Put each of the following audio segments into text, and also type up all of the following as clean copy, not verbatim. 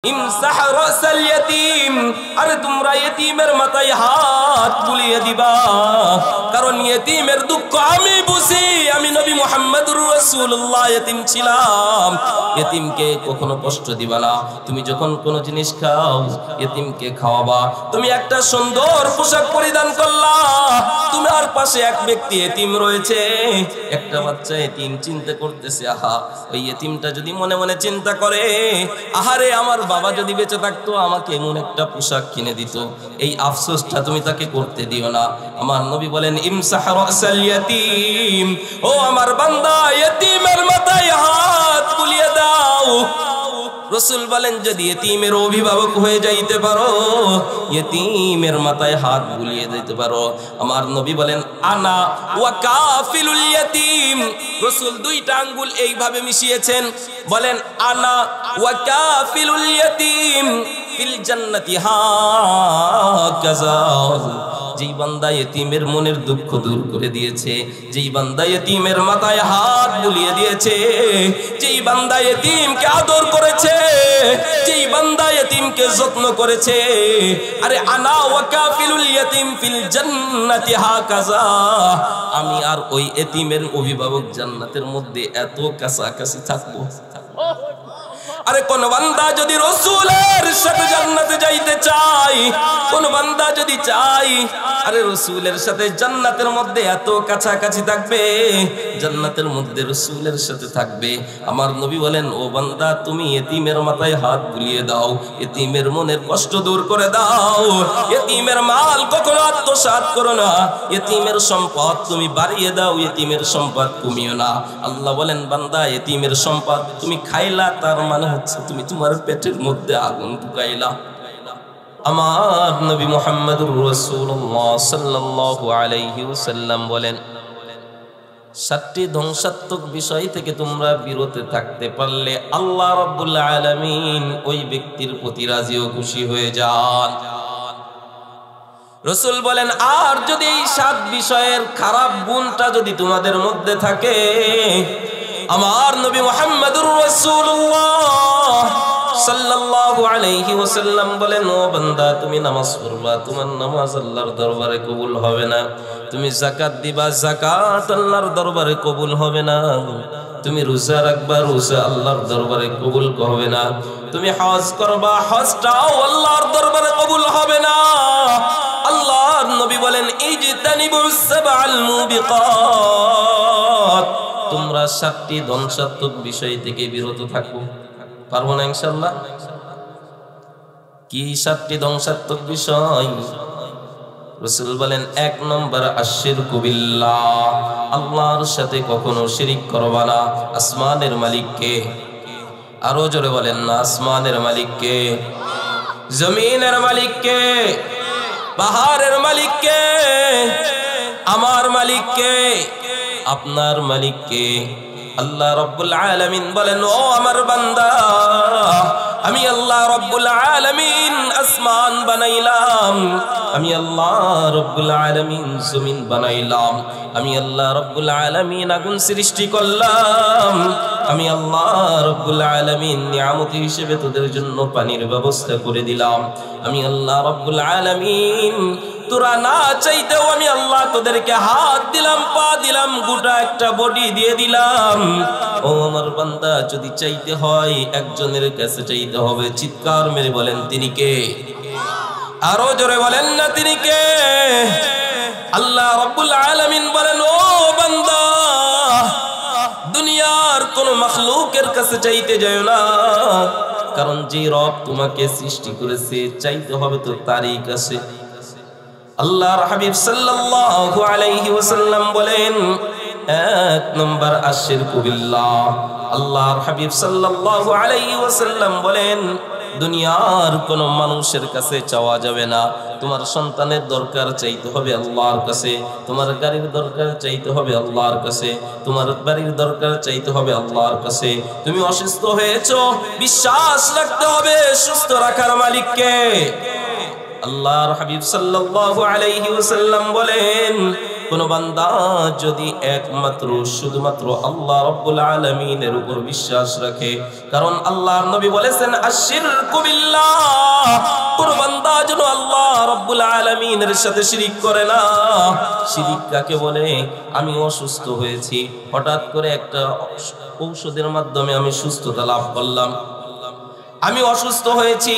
ইমসাহ Russell ইয়াতীম, আরে তোমরা ইতিমের মাথায় হাত বুলিয়ে দিবা, কারণ ইতিমের দুঃখ আমি বুঝি। আমি নবী মুহাম্মদুর রাসূলুল্লাহ ইতিম ছিলাম। ইতিমকে কখনো কষ্ট দিবা না। তুমি যখন কোনো জিনিস খাও ইতিমকে খাওয়াবা। তুমি একটা সুন্দর পোশাক পরিধান করলা, তোমার পাশে এক ব্যক্তি ইতিম রয়েছে, একটা বাচ্চা ইতিম চিন্তা করতেছে, আহা ওই ইতিমটা যদি মনে মনে চিন্তা করে, আহারে আমার বাবা যদি বেঁচে থাকতো আমাকে এমন একটা পোশাক কিনে দিত, এই আফসোসটা তুমি তাকে করতে দিও না। আমার নবী বলেন ইমসাহ রাসাল ইয়াতীম, ও আমার বান্দা ইতিমের মাথায় হাত বুলিয়ে দাও। রাসূল বলেন যদি ইতিমের অভিভাবক হয়ে যাইতে পারো, ইতিমের মাথায় হাত বুলিয়ে দিতে পারো। আমার নবী বলেন আনা ওয়া কাফিলুল ইয়াতীম। রাসূল দুইটা আঙ্গুল এইভাবে মিশিয়েছেন, বলেন আনা ওয়া কাফিলুল ইয়াতীম ফিল জান্নাতি হাকাযা। যেই বান্দা ইতিমের মনের দুঃখ দূর করে দিয়েছে, যেই বান্দা ইতিমের মাথায় হাত বুলিয়ে দিয়েছে, যেই বান্দা ইতিমকে আদর করেছে, যেই বান্দা ইতিমকে যত্ন করেছে, আরে আনা ওয়া কাফিলুল ইয়াতীম ফিল জান্নাতি হাকাযা, আমি আর ওই ইতিমের অভিভাবক জান্নাতের মধ্যে এত কাছাকাছি থাকবো। আরে কোন বান্দা যদি রাসূলের সাথে জান্নাতে যাইতে চায়, কোন বান্দা যদি চায় আরে রাসূলের সাথে জান্নাতের মধ্যে এত কাছাকাছি থাকবে, জান্নাতের মধ্যে রাসূলের সাথে থাকবে, আমার নবী বলেন ও বান্দা তুমি ইতিমের মাথায় হাত বুলিয়ে দাও, ইতিমের মনের কষ্ট দূর করে দাও। ইতিমের মাল কখনো আত্মসাৎ করো না, ইতিমের সম্পদ তুমি বাড়িয়ে দাও, ইতিমের সম্পদ কমিও না। আল্লাহ বলেন বান্দা ইতিমের সম্পদ তুমি খাইলা, তার মানে হচ্ছে তুমি তোমার পেটের মধ্যে আগুন ঢুকাইলা। আমার নবী মুহাম্মদুর রাসূলুল্লাহ সাল্লাল্লাহু আলাইহি ওয়াসাল্লাম বলেন 7টি ধ্বংসাত্মক বিষয় থেকে তোমরা বিরত থাকতে পারলে আল্লাহ রাব্বুল আলামিন ওই ব্যক্তির প্রতি রাজি ও খুশি হয়ে যান। রাসূল বলেন আর যদি এই 7 বিষয়ের খারাপ গুণটা যদি তোমাদের মধ্যে থাকে, আমার নবী মুহাম্মদুর রাসূলুল্লাহ সাল্লাল্লাহু আলাইহি ওয়াসাল্লাম বলেন ও বান্দা তুমি নামাজ পড়বা, তোমার নামাজ আল্লাহর দরবারে কবুল হবে না। তুমি যাকাত দিবা, যাকাত আল্লাহর দরবারে কবুল হবে না। তুমি রোজা রাখবা, রোজা আল্লাহর দরবারে কবুল হবে না। তুমি হজ করবা, হজটাও আল্লাহর দরবারে কবুল হবে না। আল্লাহর নবী বলেন ইজতানিবুস সাবআল মুবিকাত, তোমরা 7টি ধ্বংসাত্মক বিষয় থেকে বিরত থাকো। পারবো না ইনশাআল্লাহ? কি 7টি ধ্বংসাত্মক বিষয়? রাসূল বলেন 1 নম্বর আশিরকু বিল্লাহ, আল্লাহর সাথে কখনো শিরিক করবা না। আসমানের মালিক কে? আরো জোরে বলেন না। আসমানের মালিক কে? জমিনের মালিক কে? পাহাড়ের মালিক কে? আমার মালিক কে? আপনার মালিক কে? আল্লাহ রাব্বুল আলামিন বলেন ও আমার বান্দা আমি আল্লাহ রাব্বুল আলামিন আসমান বানাইলাম, আমি আল্লাহ রাব্বুল আলামিন জমিন বানাইলাম, আমি আল্লাহ রাব্বুল আলামিন আগুন সৃষ্টি করলাম, আমি আল্লাহ রাব্বুল আলামিন নিয়ামত হিসেবে তোদের জন্য পানির ব্যবস্থা করে দিলাম, আমি আল্লাহ রাব্বুল আলামিন তোরা না চাইতেও আমি আল্লাহ তোদেরকে হাত দিলাম, পা দিলাম, গোটা একটা বডি দিয়ে দিলাম। ও আমার বান্দা যদি চাইতে হয় একজনের কাছে চাইতে হবে। চিৎকার মেরে বলেন তিনি কে? আরো জোরে বলেন না তিনি কে? আল্লাহ রাব্বুল আলামিন বলেন ও বান্দা দুনিয়ার কোন মাখলুকের কাছে চাইতে যাও না, কারণ যে রব তোমাকে সৃষ্টি করেছে চাইতে হবে তো তারই কাছে। আল্লাহর হাবিব সাল্লাল্লাহু আলাইহি ওয়াসাল্লাম বলেন 1 নম্বর আশিরকু বিল্লাহ, আল্লাহর হাবিব সাল্লাল্লাহু আলাইহি ওয়াসাল্লাম বলেন দুনিয়ার কোন মানুষের কাছে চাওয়া যাবে না। তোমার সন্তানের দরকার চাইতে হবে আল্লাহর কাছে, তোমার গাড়ির দরকার চাইতে হবে আল্লাহর কাছে, তোমার বাড়ির দরকার চাইতে হবে আল্লাহর কাছে। তুমি অসুস্থ হয়েছো, বিশ্বাস রাখতে হবে সুস্থ রাখার মালিককে। আল্লাহর হাবিব সাল্লাল্লাহু আলাইহি ওয়াসাল্লাম বলেন, কোন বান্দা যদি একমাত্র শুধুমাত্র আল্লাহ রাব্বুল আলামিনের উপর বিশ্বাস রাখে, কারণ আল্লাহর নবী বলেছেন আশিরকু বিল্লাহ, কোন বান্দা যেন আল্লাহ রাব্বুল আলামিনের সাথে শিরিক করে না। শিরিক কাকে বলে? আমি অসুস্থ হয়েছি, হঠাৎ করে একটা ঔষধের মাধ্যমে আমি সুস্থতা লাভ করলাম। আমি অসুস্থ হয়েছি,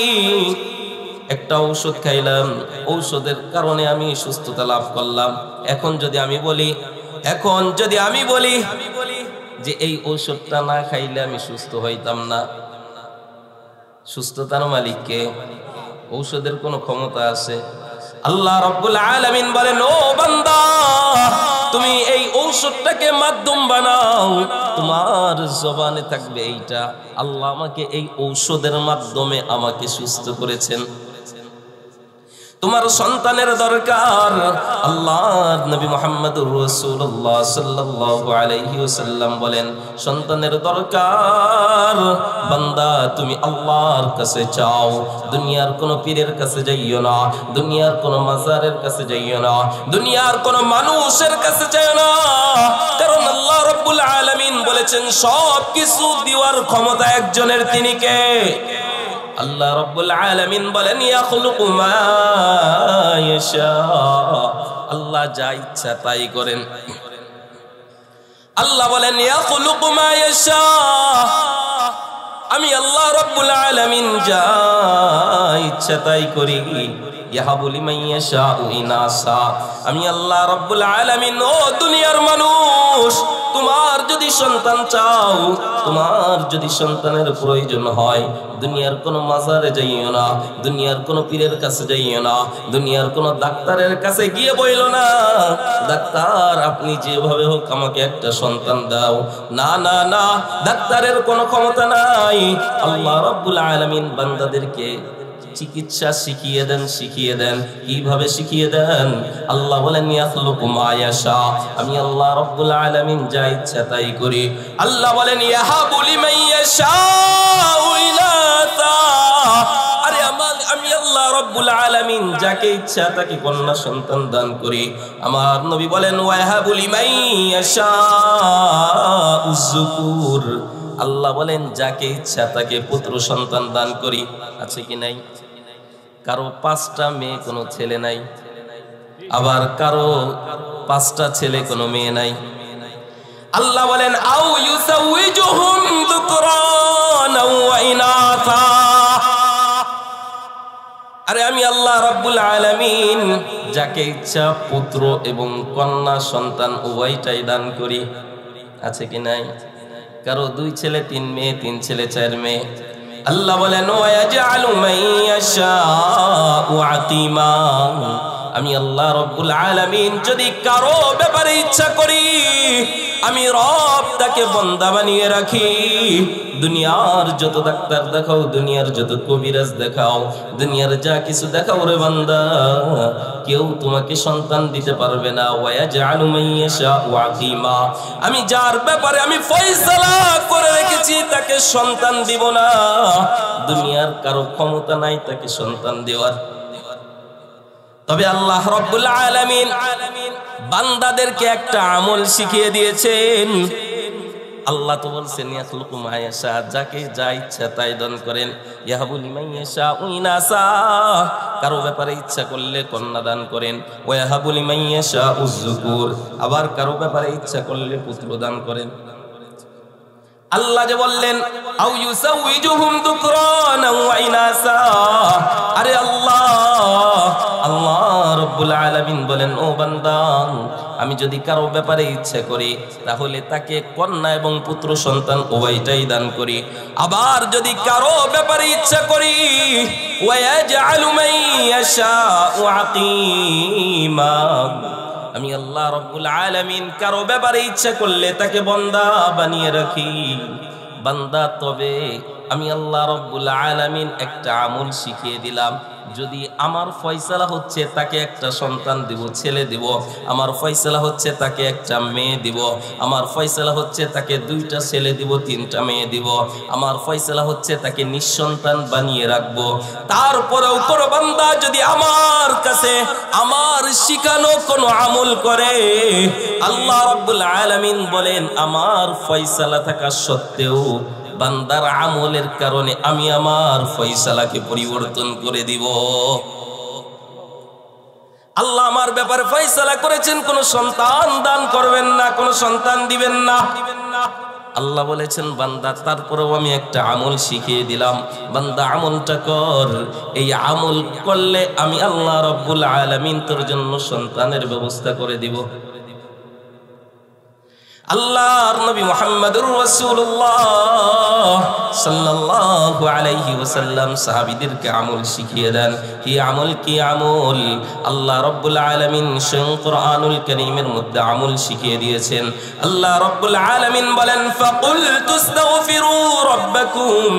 একটা ঔষধ খাইলাম, ঔষধের কারণে আমি সুস্থতা লাভ করলাম। এখন যদি আমি বলি যে এই ঔষধটা না খাইলে আমি সুস্থ হইতাম না, সুস্থতার মালিক কে? ঔষধের কোনো ক্ষমতা আছে? আল্লাহ রাব্বুল আলামিন বলেন, ও বান্দা, তুমি এই ঔষধটাকে মাধ্যম বানাও, তোমার জবানে থাকবে এইটা, আল্লাহ আমাকে এই ঔষধের মাধ্যমে আমাকে সুস্থ করেছেন। তোমার সন্তানের দরকার, আল্লাহর নবী মুহাম্মদুর রাসূলুল্লাহ সাল্লাল্লাহু আলাইহি ওয়াসাল্লাম বলেন, সন্তানের দরকার, বান্দা তুমি আল্লাহর কাছে চাও, দুনিয়ার কোন পীরের কাছে যাইও না, দুনিয়ার কোন মাজারের কাছে যাইও না, দুনিয়ার কোন মানুষের কাছে যাইও না, কারণ আল্লাহ রাব্বুল আলামিন বলেছেন সব কিছু দেওয়ার ক্ষমতা একজনের, তিনি কে? আল্লাহ রাব্বুল আলামিন বলেন ইয়াখলুকু মা ইয়াশা, আল্লাহ যা ইচ্ছা তাই করেন। আল্লাহ বলেন ইয়াখলুকু মা ইয়াশা, আমি আল্লাহ রাব্বুল আলামিন যা ইচ্ছা তাই করি। ইয়াহাবু লিমান ইয়াশাউ ইনাসা, আমি আল্লাহ রাব্বুল আলামিন, ও দুনিয়ার মানুষ, তোমার যদি সন্তান চাও, তোমার যদি সন্তানের প্রয়োজন হয়, দুনিয়ার কোন মাজারে যাইও না, দুনিয়ার কোন পীরের কাছে যাইও না, দুনিয়ার কোন ডাক্তারের কাছে গিয়ে বইল না, ডাক্তার আপনি যেভাবে হোক আমাকে একটা সন্তান দাও। না না না, ডাক্তারের কোনো ক্ষমতা নাই। আল্লাহ রাব্বুল আলামিন বান্দাদেরকে চিকিৎসা শিখিয়ে দেন। কিভাবে শিখিয়ে দেন? আল্লাহ বলেন ইয়াখলুকু মা ইয়াশা, আমি আল্লাহ রাব্বুল আলামিন যা ইচ্ছা তাই করি। আল্লাহ বলেন ইয়াহাবু লিমান ইয়াশাউ ইনাসা, আরে আমি আল্লাহ রাব্বুল আলামিন যাকে ইচ্ছা তাকে কন্যা সন্তান দান করি। আমার নবী বলেন ওয়াহাবু লিমান ইয়াশাউ যুকুর, আল্লাহ বলেন যাকে ইচ্ছা তাকে পুত্র সন্তান দান করি। আছে কি নাই? কারো 5টা মেয়ে কোনো ছেলে নাই, আবার কারো 5টা ছেলে কোনো মেয়ে নাই। আল্লাহ বলেন আও ইউসাউইজুহুম যুকরানা ওয়া ইনাসা, আরে আমি আল্লাহ রাব্বুল আলামিন যাকে ইচ্ছা পুত্র এবং কন্যা সন্তান উভয়টাই দান করি। আছে কি নাই? কারো 2 ছেলে 3 মেয়ে, 3 ছেলে 4 মেয়ে। আল্লাহ বলেন ওয়ায়াজআলু মান ইয়াশাউ আকিমা, আমি আল্লাহ রাব্বুল আলামিন যদি কারো ব্যাপারে ইচ্ছা করি, আমি রব তাকে বান্দা বানিয়ে রাখি। দুনিয়ার যত ডাক্তার দেখাও, দুনিয়ার যত কবিরাজ দেখাও, দুনিয়ার যা কিছু দেখাও রে বান্দা, কেউ তোমাকে সন্তান দিতে পারবে না। ওয়ায়াজআলু মান ইয়াশাউ আকিমা, আমি যার ব্যাপারে আমি ফয়সালা করে রেখেছি তাকে সন্তান দিব না। দুনিয়ার কারো ক্ষমতা নাই তাকে সন্তান দেওয়ার। তবে আল্লাহ রাব্বুল আলামিন বান্দাদেরকে একটা আমল শিখিয়ে দিয়েছেন। আল্লাহ তো বলছেন ইয়াখলুকু মা ইয়াশা, যাকে যা ইচ্ছা তাই দান করেন। ইয়াহাবু লিমান ইয়াশাউ ইনাসা, কারো ব্যাপারে ইচ্ছা করলে কন্যা দান করেন। ওয়া ইয়াহাবু লিমান ইয়াশাউ যুকুর, আবার কারো ব্যাপারে ইচ্ছা করলে পুত্র দান করেন। আল্লাহ যে বললেন আও ইউসাউইজুহুম যুকরানা ওয়া ইনাসা, আরে আল্লাহ রাব্বুল আলামিন বলেন ও বান্দা, আমি যদি কারো ব্যাপারে ইচ্ছা করি তাহলে তাকে কন্যা এবং পুত্র সন্তান উভয়টাই দান করি। আবার যদি কারো ব্যাপারে ইচ্ছা করি ওয়ায়াজআলু মান ইয়াশাউ আকিমা, আমি আল্লাহ রাব্বুল আলামিন কারো ব্যাপারে ইচ্ছা করলে তাকে বান্দা বানিয়ে রাখি। বান্দা তবে আমি আল্লাহ রাব্বুল আলামিন একটা আমল শিখিয়ে দিলাম, যদি আমার ফয়সালা হচ্ছে তাকে একটা সন্তান দিব, ছেলে দিব, আমার ফয়সালা হচ্ছে তাকে একটা মেয়ে দিব, আমার ফয়সালা হচ্ছে তাকে দুইটা ছেলে দিব, তিনটা মেয়ে দিব, আমার ফয়সালা হচ্ছে তাকে নিঃসন্তান বানিয়ে রাখবো, তারপরেও কোন বান্দা যদি আমার কাছে আমার শিখানো কোনো আমল করে, আল্লাহ রাব্বুল আলামিন বলেন আমার ফয়সালা থাকা সত্ত্বেও বান্দার আমলের কারণে আমি আমার ফয়সালাকে পরিবর্তন করে দিব। আল্লাহ আমার ব্যাপারে ফয়সালা করেছেন কোন সন্তান দান করবেন না, কোন সন্তান দিবেন না। আল্লাহ বলেছেন বান্দা তারপরেও আমি একটা আমল শিখিয়ে দিলাম, বান্দা আমলটা কর, এই আমল করলে আমি আল্লাহ রাব্বুল আলামিন তোর জন্য সন্তানের ব্যবস্থা করে দিব। আল্লাহর নবী মুহাম্মদুর রাসূলুল্লাহ সাল্লাল্লাহু আলাইহি ওয়াসাল্লাম সাহাবীদেরকে আমল শিখিয়ে দেন। কি আমল? কি আমল? আল্লাহ রাব্বুল আলামিন স্বয়ং কুরআনুল কারীমের মধ্যে আমল শিখিয়ে দিয়েছেন। আল্লাহ রাব্বুল আলামিন বলেন ফাকুল তুস্তাগফিরু রাব্বাকুম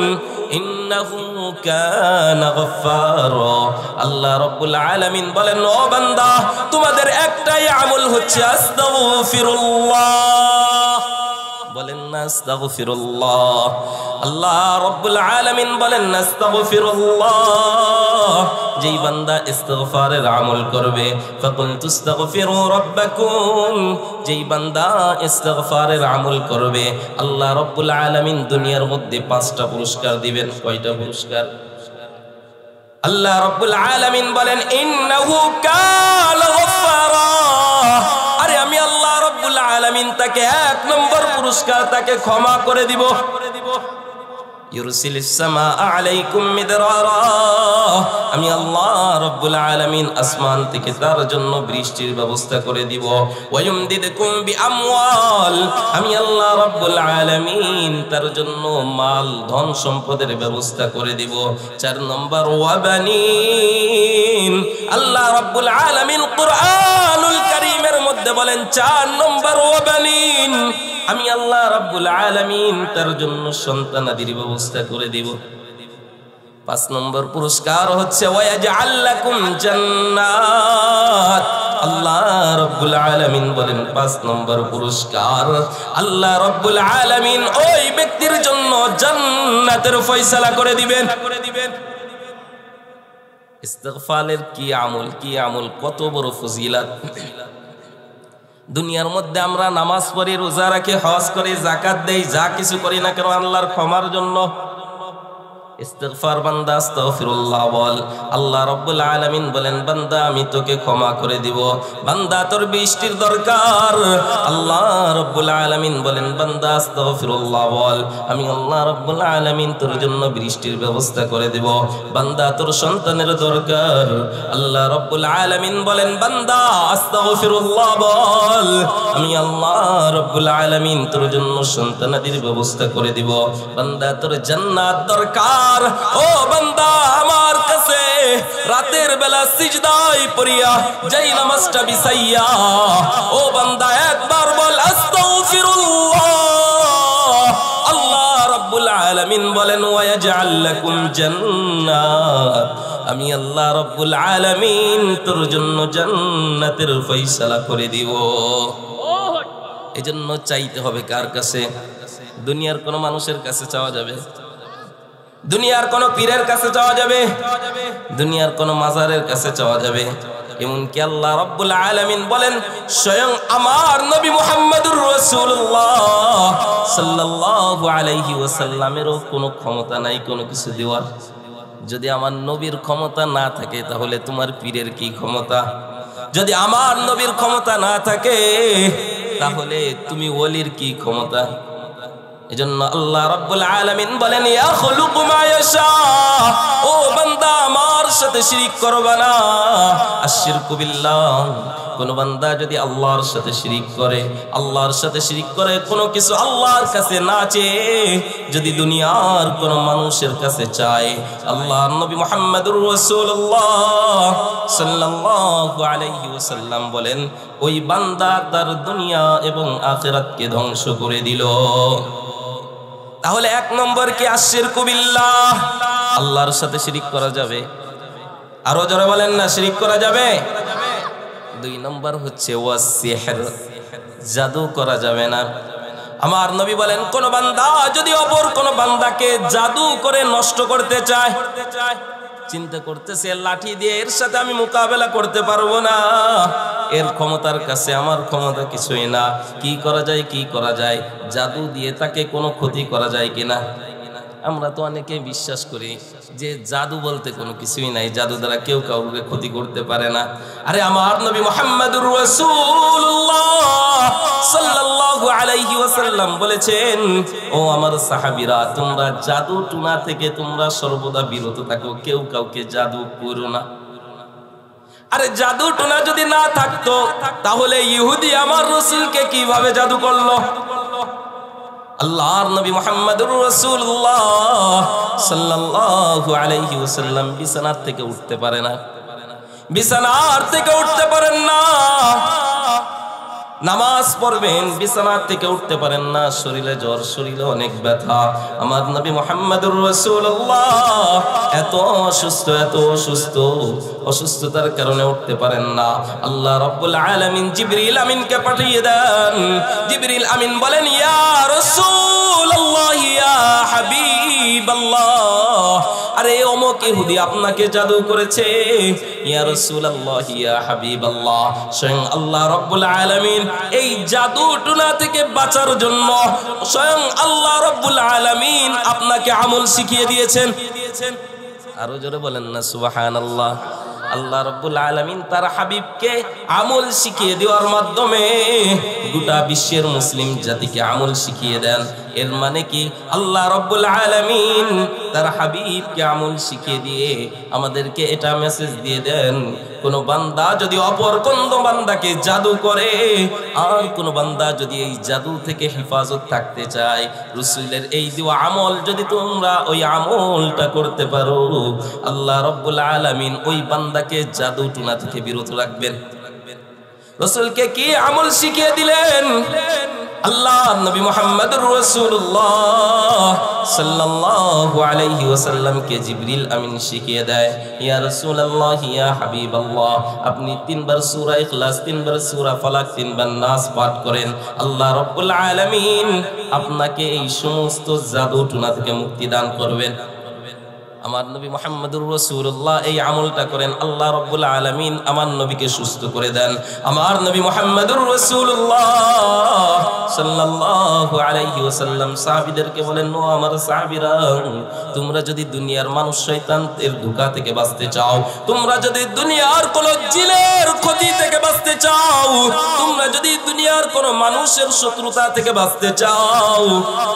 ইন্নাহু কানা গফফারা। আল্লাহ রাব্বুল আলামিন বলেন ও বান্দা তোমাদের একটাই আমল হচ্ছে আস্তাগফিরুল্লাহ, বলেন না আস্তাগফিরুল্লাহ। আল্লাহ রাব্বুল আলামিন বলেন আস্তাগফিরুল্লাহ। যেই বান্দা ইস্তিগফারের আমল করবে, ফাকুল তুস্তাগফিরু রাব্বাকুম, যেই বান্দা ইস্তিগফারের আমল করবে আল্লাহ রাব্বুল আলামিন দুনিয়ার মধ্যে 5টা পুরস্কার দিবেন। কয়টা পুরস্কার? আল্লাহ রাব্বুল আলামিন বলেন ইন্নাহু কানা গফফারা। আরে আমি আল্লাহ রাব্বুল আলামিন তাকে 1 নম্বর পুরস্কার তাকে ক্ষমা করে দিব। ইউরসিলিস সামা আলাইকুম মিদরারা। আমি আল্লাহ রাব্বুল আলামিন আসমান থেকে তার জন্য বৃষ্টির ব্যবস্থা করে দিব। ওয়ায়ুমদিদকুম বিআমওয়াল। আমি আল্লাহ রাব্বুল আলামিন তার জন্য মাল ধন সম্পদের ব্যবস্থা করে দিব। 4 নম্বর ওয়াবানিন। আল্লাহ রাব্বুল আলামিন কুরআনুল কারীমের মধ্যে বলেন 4 নম্বর ওয়াবানিন, আমি আল্লাহ রাব্বুল আলামিন তার জন্য সন্তানাদির ব্যবস্থা করে দিব। 5 নম্বর পুরস্কার হচ্ছে ওয়াজআল লাকুম জান্নাত। আল্লাহ রাব্বুল আলামিন বলেন 5 নম্বর পুরস্কার আল্লাহ রাব্বুল আলামিন ওই ব্যক্তির জন্য জান্নাতের ফয়সালা করে দিবেন। ইস্তিগফারের কি আমল, কি আমল, কত বড় ফজিলত। দুনিয়ার মধ্যে আমরা নামাজ পড়ি, রোজা রাখি, হজ করি, যাকাত দেই, যা কিছু করি না কেন আল্লাহর ক্ষমার জন্য। ইস্তিগফার বান্দা আস্তাগফিরুল্লাহ বল, আল্লাহ রাব্বুল আলামিন বলেন বান্দা আমি তোকে ক্ষমা করে দিব। বান্দা তোর বৃষ্টির দরকার, আল্লাহ রাব্বুল আলামিন বলেন বান্দা আস্তাগফিরুল্লাহ বল, আমি আল্লাহ রাব্বুল আলামিন তোর জন্য বৃষ্টির ব্যবস্থা করে দিব। বান্দা তোর সন্তানের দরকার, আল্লাহ রাব্বুল আলামিন বলেন বান্দা আস্তাগফিরুল্লাহ বল, আমি আল্লাহ রাব্বুল আলামিন তোর জন্য সন্তানাদির ব্যবস্থা করে দিব। বান্দা তোর জান্নাত দরকার, ও বান্দা আমার কাছে রাতের বেলা সিজদায় পড়িয়া যেই নামাজটা বিছাইয়া, ও বান্দা একবার বল আস্তাগফিরুল্লাহ। আল্লাহ রাব্বুল আলামিন বলেন ওয়াজআল লাকুম জান্নাত। আমি আল্লাহ রাব্বুল আলামিন তোর জন্য জান্নাতের ফয়সালা করে দিব। এজন্য চাইতে হবে কার কাছে? দুনিয়ার কোন মানুষের কাছে চাওয়া যাবে? দুনিয়ার কোন পীরের কাছে চাওয়া যাবে? দুনিয়ার কোন মাজারের কাছে চাওয়া যাবে? এমনকি আল্লাহ রাব্বুল আলামিন বলেন স্বয়ং আমার নবী মুহাম্মদুর রাসূলুল্লাহ সাল্লাল্লাহু আলাইহি ওয়াসাল্লামেরও কোনো ক্ষমতা নাই কোনো কিছু দেওয়ার। যদি আমার নবীর ক্ষমতা না থাকে তাহলে তোমার পীরের কি ক্ষমতা? যদি আমার নবীর ক্ষমতা না থাকে তাহলে তুমি ওলির কি ক্ষমতা? এজন্য আল্লাহ রাব্বুল আলামিন বলেন ইয়াখলুকু মা ইয়াশা। ও বান্দা আমার সাথে শিরক করবা না। আশিরকু বিল্লাহ, কোন বান্দা যদি আল্লাহর সাথে শিরক করে, আল্লাহর সাথে শিরক করে কোনো কিছু আল্লাহর কাছে না চেয়ে যদি দুনিয়ার কোন মানুষের কাছে চায়, আল্লাহর নবী মুহাম্মদুর রাসূলুল্লাহ সাল্লাল্লাহু আলাইহি ওয়াসাল্লাম বলেন ওই বান্দা তার দুনিয়া এবং আখিরাতকে ধ্বংস করে দিল। তাহলে এক নম্বর কি আশিরকু বিল্লাহ, আল্লাহর সাথে শিরিক করা যাবে। আরো জোরে বলেন না, শিরিক করা যাবে। দুই নম্বর হচ্ছে ওয়াসিহর, জাদু করা যাবে না। আমার নবী বলেন কোন বান্দা যদি অপর কোন বান্দাকে জাদু করে নষ্ট করতে চায়, চিন্তা করতেছে লাঠি দিয়ে এর সাথে আমি মোকাবেলা করতে পারবো না, এর ক্ষমতার কাছে আমার ক্ষমতা কিছুই না, কি করা যায়, কি করা যায়, জাদু দিয়ে তাকে কোনো ক্ষতি করা যায় কিনা। আমরা তো অনেকে বিশ্বাস করি যে জাদু বলতে কোনো কিছুই নাই, জাদু দ্বারা কেউ কাউকে ক্ষতি করতে পারে না। আরে আমার নবী মুহাম্মদুর রাসূলুল্লাহ সাল্লাল্লাহু আলাইহি ওয়াসাল্লাম বলেছেন, ও আমার সাহাবীরা, তোমরা জাদু টুনা থেকে তোমরা সর্বদা বিরত থাকো, কেউ কাউকে জাদু করো না। আরে জাদু টুনা যদি না থাকতো তাহলে ইহুদি আমার রাসূলকে কিভাবে জাদু করলো? আল্লাহর নবী মুহাম্মদুর রাসূলুল্লাহ সাল্লাল্লাহু আলাইহি ওয়াসাল্লাম বিছানার থেকে উঠতে পারে না, বিছানার থেকে উঠতে পারেন না, নামাজ পড়বেন বিছানার থেকে উঠতে পারেন না, শরীরে জ্বর, শরীরে অনেক ব্যথা। আমার নবী মুহাম্মদুর রাসূলুল্লাহ এত অসুস্থ, এত অসুস্থ, অসুস্থতার কারণে উঠতে পারেন না। আল্লাহ রাব্বুল আলামিন জিবরিল আমিনকে পাঠিয়ে দেন। জিবরিল আমিন বলেন, ইয়া রাসূলুল্লাহ, ইয়া হাবিবাল্লাহ, আরে অমুক ইহুদি আপনাকে জাদু করেছে। ইয়া রাসূলুল্লাহ, ইয়া হাবিবাল্লাহ, স্বয়ং আল্লাহ রাব্বুল আলামিন এই জাদু টুনা থেকে বাঁচার জন্য স্বয়ং আল্লাহ রাব্বুল আলামিন আপনাকে আমল শিখিয়ে দিয়েছেন। আরো জোরে বলেন না সুবহানাল্লাহ। আল্লাহ রাব্বুল আলামিন তার হাবিবকে আমল শিখিয়ে দেওয়ার মাধ্যমে গোটা বিশ্বের মুসলিম জাতিকে আমল শিখিয়ে দেন। এর মানে কি, আল্লাহ রাব্বুল আলামিন তার হাবিবকে আমল শিখিয়ে দিয়ে আমাদেরকে এটা মেসেজ দিয়ে দেন, কোন বান্দা যদি অপর কোন বান্দাকে জাদু করে, আর কোন বান্দা যদি এই জাদু থেকে হেফাজত থাকতে চায়, রাসূলের এই দেওয়া আমল যদি তোমরা ওই আমলটা করতে পারো, আল্লাহ রাব্বুল আলামিন ওই বান্দাকে জাদু টুনা থেকে বিরত রাখবেন। রাসূলকে কি আমল শিখিয়ে দিলেন? আল্লাহ নবী মুহাম্মদুর রাসূলুল্লাহ সাল্লাল্লাহু আলাইহি ওয়াসাল্লামকে জিবরিল আমিন শিখিয়ে দেয়, ইয়া রাসূলুল্লাহ, ইয়া হাবিবাল্লাহ, আপনি 3 বার সূরা ইখলাস, 3 বার সূরা ফালাক, 3 বার নাস পাঠ করেন, আল্লাহ রাব্বুল আলামিন আপনাকে এই সমস্ত জাদু টুনা থেকে মুক্তি দান করবেন। আমার নবী মুহাম্মদুর রাসূলুল্লাহ এই আমলটা করেন, আল্লাহ রাব্বুল আলামিন আমার নবীকে সুস্থ করে দেন। আমার নবী মুহাম্মদুর রাসূলুল্লাহ সাল্লাল্লাহু আলাইহি ওয়াসাল্লাম সাহাবীদেরকে বলেন, ও আমার সাহাবীরা, তোমরা যদি দুনিয়ার মানুষ শয়তানের ধোঁকা থেকে বাঁচতে চাও, তোমরা যদি দুনিয়ার কোন জিনের ক্ষতি থেকে বাঁচতে চাও, তোমরা যদি দুনিয়ার কোন মানুষের শত্রুতা থেকে বাঁচতে চাও,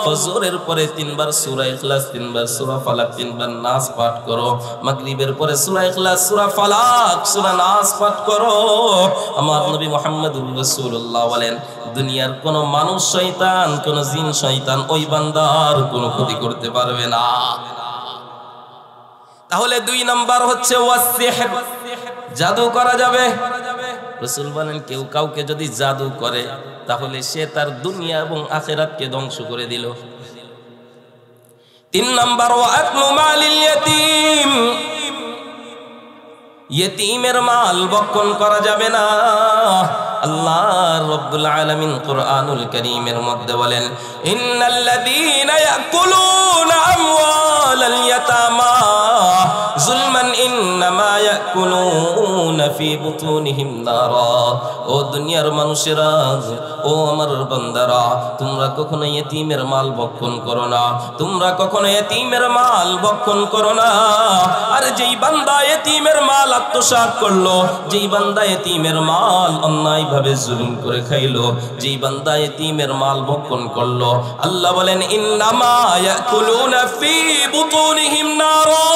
ফজরের পরে 3 বার সূরা ইখলাস, 3 বার সূরা ফালাক, 3 বার নাস পাঠ করো। মাগরিবের পরে সূরা ইখলাস, সূরা ফালাক, সূরা নাস পাঠ করো। আমার নবী মুহাম্মদুর রাসূলুল্লাহ বলেন, দুনিয়ার কোন মানুষ শয়তান, কোন জিন শয়তান ওই বান্দার কোনো ক্ষতি করতে পারবে না। তাহলে 2 নাম্বার হচ্ছে ওয়াসিহর, জাদু করা যাবে। রাসূল বলেন, কেউ কাউকে যদি জাদু করে তাহলে সে তার দুনিয়া এবং আখিরাতকে ধ্বংস করে দিল। 3 নাম্বার ওয়াকলু মালিল ইয়াতীম, ইয়েতিমের মাল ভক্ষণ করা যাবে না। আল্লাহ রাব্বুল আলামিন কুরআনুল কারীমের মধ্যে বলেন, ইন্নাল্লাযীনা ইয়াকুলুনা আমওয়ালাল ইয়াতামা যুলমান ইন্নামা ইয়াকুলুনা ফি বুতুনিহিম নারা। ও দুনিয়ার মানুষেরা, ও আমার বান্দারা, তোমরা কখনো ইয়েতিমের মাল ভক্ষণ করো না, তোমরা কখনো ইয়েতিমের মাল ভক্ষণ করো না। আর যেই বান্দা ইয়েতিমের মাল আত্মসাৎ করলো, যেই বান্দা ইয়েতিমের মাল অন্যায়ভাবে জুলুম করে খাইলো, যেই বান্দা ইয়েতিমের মাল ভক্ষণ করলো, আল্লাহ বলেন, ইন্নামা ইয়াকুলুনা ফি বুতুনিহিম নারা।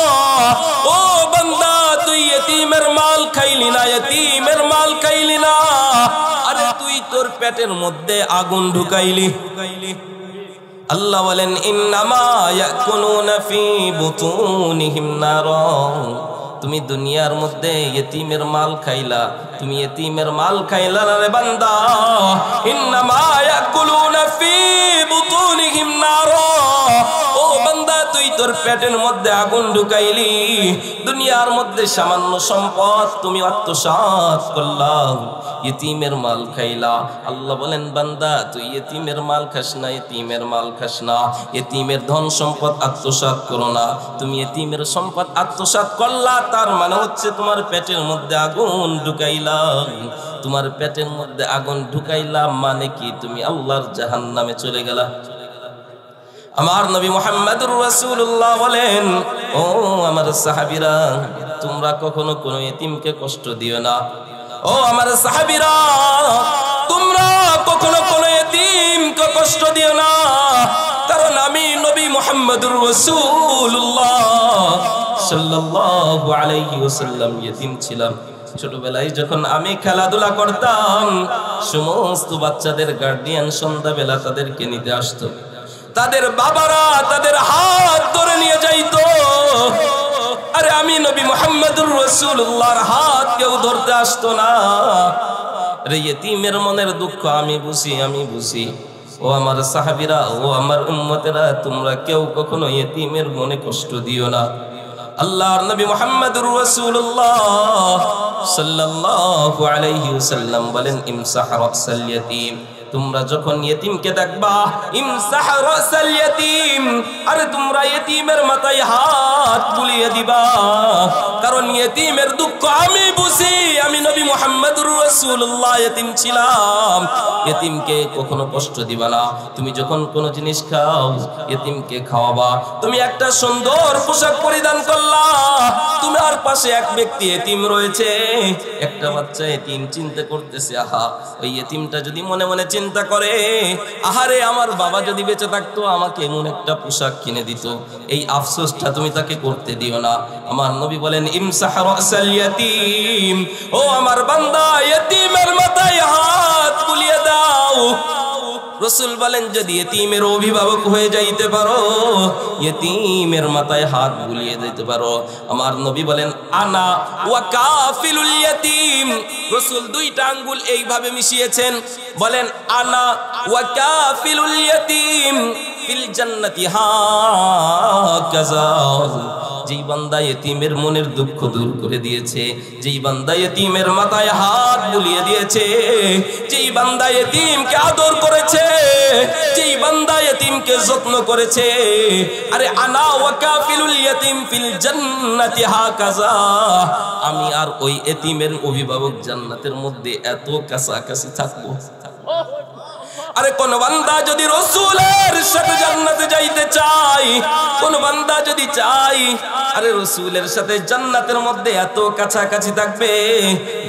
ও বান্দা, তুই ইয়েতিমের মাল খাইলি না, ইয়েতিমের মাল খাইলি না, আরে তুই তোর পেটের মধ্যে আগুন ঢুকাইলি। আল্লাহ বলেন, ইন্নামা ইয়াকুলুনা ফি বুতুনিহিম নারা। তুমি দুনিয়ার মধ্যে ইতিমের মাল খাইলা, তুমি ইতিমের মাল খাইলা রে বান্দা। ইন্নামা ইয়াকুলুনা ফি বুতুনিহিম নারা, ও বান্দা তুই তোর পেটের মধ্যে আগুন ঢুকাইলি। দুনিয়ার মধ্যে সামান্য সম্পদ তুমি আত্মসাৎ করলা, ইতিমের মাল খাইলা। আল্লাহ বলেন বান্দা তুই ইতিমের মাল খাস না, ইতিমের মাল খাস না, ইতিমের ধন সম্পদ আত্মসাৎ করো না। তুমি ইতিমের সম্পদ আত্মসাৎ করলা, তার মানে হচ্ছে তোমার পেটের মধ্যে আগুন ঢুকাইলা। তোমার পেটের মধ্যে আগুন ঢুকাইলা মানে কি? তুমি আল্লাহর জাহান্নামে চলে গেলা। আমার নবী মুহাম্মদুর রাসূলুল্লাহ বলেন, ও আমার সাহাবীরা, তোমরা কখনো কোনো ইতিমকে কষ্ট দিও না। ও আমার সাহাবীরা, তোমরা কখনো কোনো ইতিমকে কষ্ট দিও না, কারণ আমি নবী মুহাম্মদুর রাসূলুল্লাহ সাল্লাল্লাহু আলাইহি ওয়াসাল্লাম ইতিম ছিলাম। ছোটবেলায় যখন আমি খেলাধুলা করতাম, সমস্ত বাচ্চাদের গার্ডিয়ান সন্ধ্যাবেলা তাদেরকে নিতে আসতো। তাদের বাবারা তাদের হাত ধরে নিয়ে যাইতো। আরে আমি নবী মুহাম্মদুর রাসূলুল্লাহর হাত কেউ ধরতে আসতো না। রে ইতিমের মনের দুঃখ আমি বুঝি, আমি বুঝি। ও আমার সাহাবীরা, ও আমার উম্মতেরা, তোমরা কেউ কখনো ইতিমের মনে কষ্ট দিও না। আল্লাহর নবী মুহাম্মদুর রাসূলুল্লাহ সাল্লাল্লাহু আলাইহি ওয়াসাল্লাম বলেন, ইমসাহ রাসাল ইয়াতীম, তোমরা যখন ইতিমকে দেখবা, ইমসাহ রাসাল ইয়াতীম, আরে তোমরা ইতিমের মাথায় হাত বুলিয়ে দিবা, কারণ ইতিমের দুঃখ আমি বুঝি। আমি নবী মুহাম্মদুর রাসূলুল্লাহ ইতিম ছিলাম। ইতিমকে কখনো কষ্ট দিবা না। তুমি যখন কোনো জিনিস খাও, ইতিমকে খাওয়াবা। তুমি একটা সুন্দর পোশাক পরিধান করলা, তোমার পাশে এক ব্যক্তি ইতিম রয়েছে, একটা বাচ্চা ইতিম, চিন্তা করতেছে, আহা ওই ইতিমটা যদি মনে মনে চিন্তা করে, আহারে আমার বাবা যদি বেঁচে থাকতো আমাকে এমন একটা পোশাক কিনে দিত, এই আফসোসটা তুমি তাকে করতে দিও না। আমার নবী বলেন, ইমসাহ রাসাল ইয়াতীম, ও আমার বান্দা ইতিমের মাথায় হাত বুলিয়ে দাও। রাসূল বলেন, যদি ইতিমের অভিভাবক হয়ে যাইতে পারো, ইতিমের মাথায় হাত বুলিয়ে দিতে পারো। আমার নবী বলেন, আনা ওয়া কাফিলুল ইয়াতীম। রাসূল দুইটা আঙ্গুল এইভাবে মিশিয়েছেন, বলেন আনা ওয়া কাফিলুল ইয়াতীম ফিল জান্নাতি হাকাযা। যেই বান্দা ইতিমের মনের দুঃখ দূর করে দিয়েছে, যেই বান্দা ইতিমের মাথায় হাত বুলিয়ে দিয়েছে, যেই বান্দা ইতিমকে আদর করেছে, যেই বান্দা ইতিমকে যত্ন করেছে, আরে আনা ওয়া কাফিলুল ইয়াতীম ফিল জান্নাতি হাকাযা, আমি আর ওই ইতিমের অভিভাবক জান্নাতের মধ্যে এত কাছাকাছি থাকবো। আরে কোন বান্দা যদি রাসূলের সাথে জান্নাতে যাইতে চায়, কোন বান্দা যদি চায় আরে রাসূলের সাথে জান্নাতের মধ্যে এত কাছাকাছি থাকবে,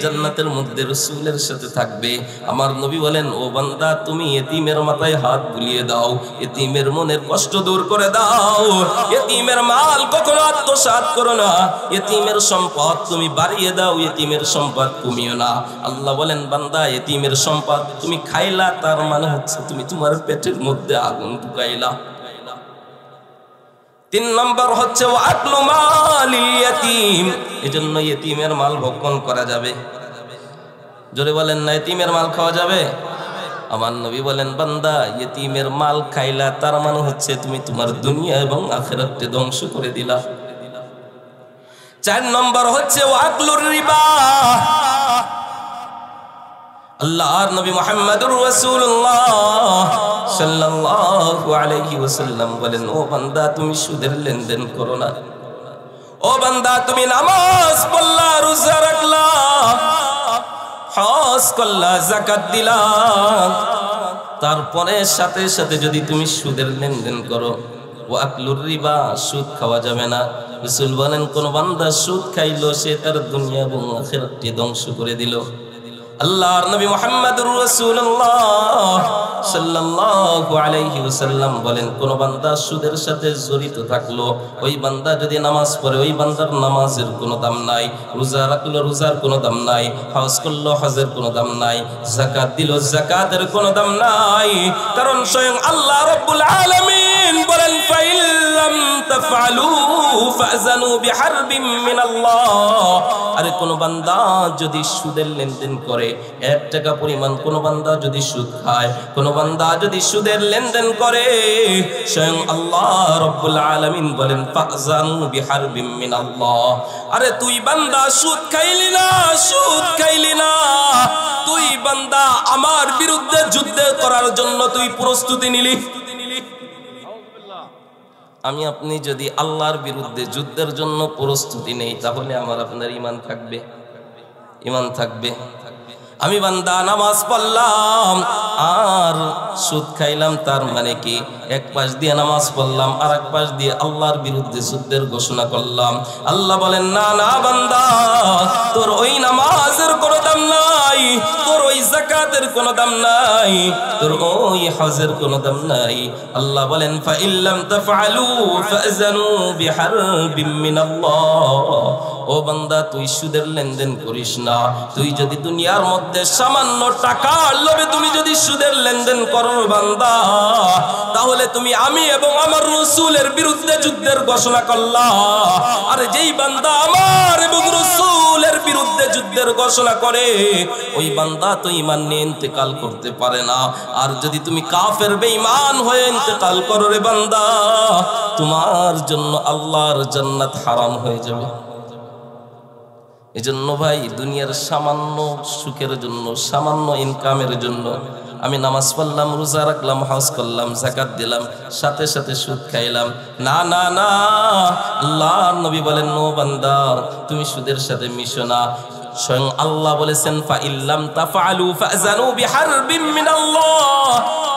জান্নাতের মধ্যে রাসূলের সাথে থাকবে, আমার নবী বলেন, ও বান্দা তুমি ইতিমের মাথায় হাত বুলিয়ে দাও, ইতিমের মনের কষ্ট দূর করে দাও। ইতিমের মাল কখনো আত্মসাৎ করো না, ইতিমের সম্পদ তুমি বাড়িয়ে দাও, ইতিমের সম্পদ কমিও না। আল্লাহ বলেন, বান্দা ইতিমের সম্পদ তুমি খাইলা, তার মানে হচ্ছে তুমি তোমার পেটের মধ্যে আগুন ঢুকাইলা। 3 নম্বর হচ্ছে ওয়াকলু মালিল ইয়াতীম, এজন্য ইতিমের মাল ভক্ষণ করা যাবে। জোরে বলেন না, ইতিমের মাল খাওয়া যাবে? আমার নবী বলেন, বান্দা ইতিমের মাল খাইলা, তার মানে হচ্ছে তুমি তোমার দুনিয়া এবং আখিরাতকে ধ্বংস করে দিলা। 4 নম্বর হচ্ছে ওয়াকলুর রিবা। আল্লাহর নবী মুহাম্মদুর রাসূলুল্লাহ সাল্লাল্লাহু আলাইহি ওয়াসাল্লাম বলেন, ও বান্দা তুমি সুদের লেনদেন করো না। ও বান্দা তুমি নামাজ পড়লা, রোজা রাখলা, হজ করলা, যাকাত দিলা, তারপরে সাথে সাথে যদি তুমি সুদের লেনদেন করো, ওয়াকলুর রিবা, সুদ খাওয়া যাবে না। রাসূল বলেন, কোন বান্দা সুদ খাইলো সে তার দুনিয়া এবং আখিরাতকে ধ্বংস করে দিল। আল্লাহর নবী মুহাম্মদুর রাসূলুল্লাহ সাল্লাল্লাহু আলাইহি ওয়াসাল্লাম বলেন, কোন বান্দা সুদের সাথে জড়িত থাকলো, ওই বান্দা যদি নামাজ পড়ে, ওই বান্দার নামাজের কোনো দাম নাই, রোজা রাখলো, রোজার কোনো দাম নাই, হজ করলো, হজের কোনো দাম নাই, যাকাত দিল, যাকাতের কোনো দাম নাই, কারণ স্বয়ং আল্লাহ রাব্বুল আলামিন আলামিন বলেন ফাইল্লাম তাফআলু ফাযানু বিহারবিম মিনাল্লাহ। আরে কোন বান্দা যদি সুদের লেনদেন করে, 1 টাকা পরিমাণ কোন বান্দা যদি সুদ খায়, কোন বান্দা যদি সুদের লেনদেন করে, স্বয়ং আল্লাহ রাব্বুল আলামিন বলেন ফাযানু বিহারবিম মিনাল্লাহ। আরে তুই বান্দা সুদ খাইলি না, সুদ খাইলি না, তুই বান্দা আমার বিরুদ্ধে যুদ্ধ করার জন্য তুই প্রস্তুতি নিলি। আমি আপনি যদি আল্লাহর বিরুদ্ধে যুদ্ধের জন্য প্রস্তুতি নেই, তাহলে আমার আপনার ঈমান থাকবে? ঈমান থাকবে? আমি বান্দা নামাজ পড়লাম আর সুদ খাইলাম, তার মানে কি এক পাশ দিয়ে নামাজ পড়লাম আর এক পাশ দিয়ে আল্লাহর বিরুদ্ধে যুদ্ধের ঘোষণা করলাম। আল্লাহ বলেন না না বান্দা, তোর ওই নামাজের কোনো দাম নাই, তোর ওই যাকাতের কোনো দাম নাই, তোর ওই হজের কোনো দাম নাই। আল্লাহ বলেন ফাইল্লাম তাফআলু ফাযানু বিহারবিম মিনাল্লাহ। ও বান্দা, তুই সুদের লেনদেন করিস না। তুই যদি দুনিয়ার মধ্যে সামান্য টাকার লোভে তুমি যদি সুদের লেনদেন করো বান্দা, তাহলে তুমি আমি এবং আমার রাসূলের বিরুদ্ধে যুদ্ধের ঘোষণা করলা। আর যেই বান্দা আমার এবং রাসূলের বিরুদ্ধে যুদ্ধের ঘোষণা করে, ওই বান্দা তো ঈমান নিয়ে ইন্তেকাল করতে পারে না। আর যদি তুমি কাফের বেঈমান হয়ে ইন্তেকাল করো রে বান্দা, তোমার জন্য আল্লাহর জান্নাত হারাম হয়ে যাবে। এজন্য ভাই, দুনিয়ার সামান্য সুখের জন্য, সামান্য ইনকামের জন্য আমি নামাজ পড়লাম, রোজা রাখলাম, হজ করলাম, যাকাত দিলাম, সাথে সাথে সুদ খাইলাম, না না না। আল্লাহর নবী বলেন নো বান্দা, তুমি সুদের সাথে মিশো না। স্বয়ং আল্লাহ বলেছেন ফাইল্লাম তাফআলু ফাযানু বিহারবিম মিনাল্লাহ।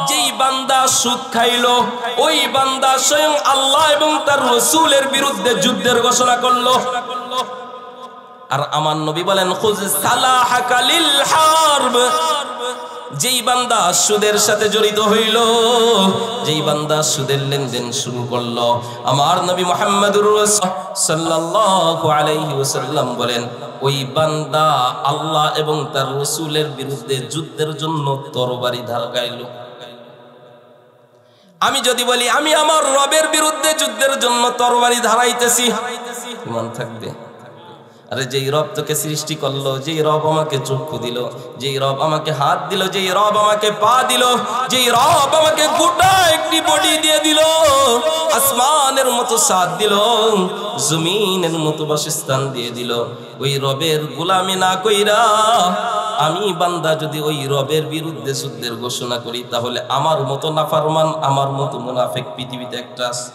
যেই বান্দা সুদ খাইলো, ওই বান্দা স্বয়ং আল্লাহ এবং তার রাসূলের বিরুদ্ধে যুদ্ধের ঘোষণা করলো। আর আমার নবী বলেন খুয সালাহাকা লিল হারব। যেই বান্দা সুদের সাথে জড়িত হইল, যেই বান্দা সুদের লেনদেন শুরু করলো, আমার নবী মুহাম্মদুর রাসূল সাল্লাল্লাহু আলাইহি ওয়াসাল্লাম বলেন ওই বান্দা আল্লাহ এবং তার রাসূলের বিরুদ্ধে যুদ্ধের জন্য তরবারি ধারগাইলো। আমি যদি বলি আমি আমার রবের বিরুদ্ধে যুদ্ধের জন্য তরবারি ধারাইতেছি, ঈমান থাকবে? আরে যেই রব তোকে সৃষ্টি করলো, যেই রব আমাকে চক্ষু দিল, যেই রব আমাকে হাত দিল, যেই রব আমাকে পা দিল, যেই রব আমাকে গোটা একটি বডি দিয়ে দিল, আসমানের মতো ছাদ দিল, জমিনের মতো বাসস্থান দিয়ে দিল, ওই রবের গোলামি না কইরা আমি বান্দা যদি ওই রবের বিরুদ্ধে যুদ্ধের ঘোষণা করি, তাহলে আমার মতো নাফরমান, আমার মতো মুনাফিক পৃথিবীতে একটা আছে?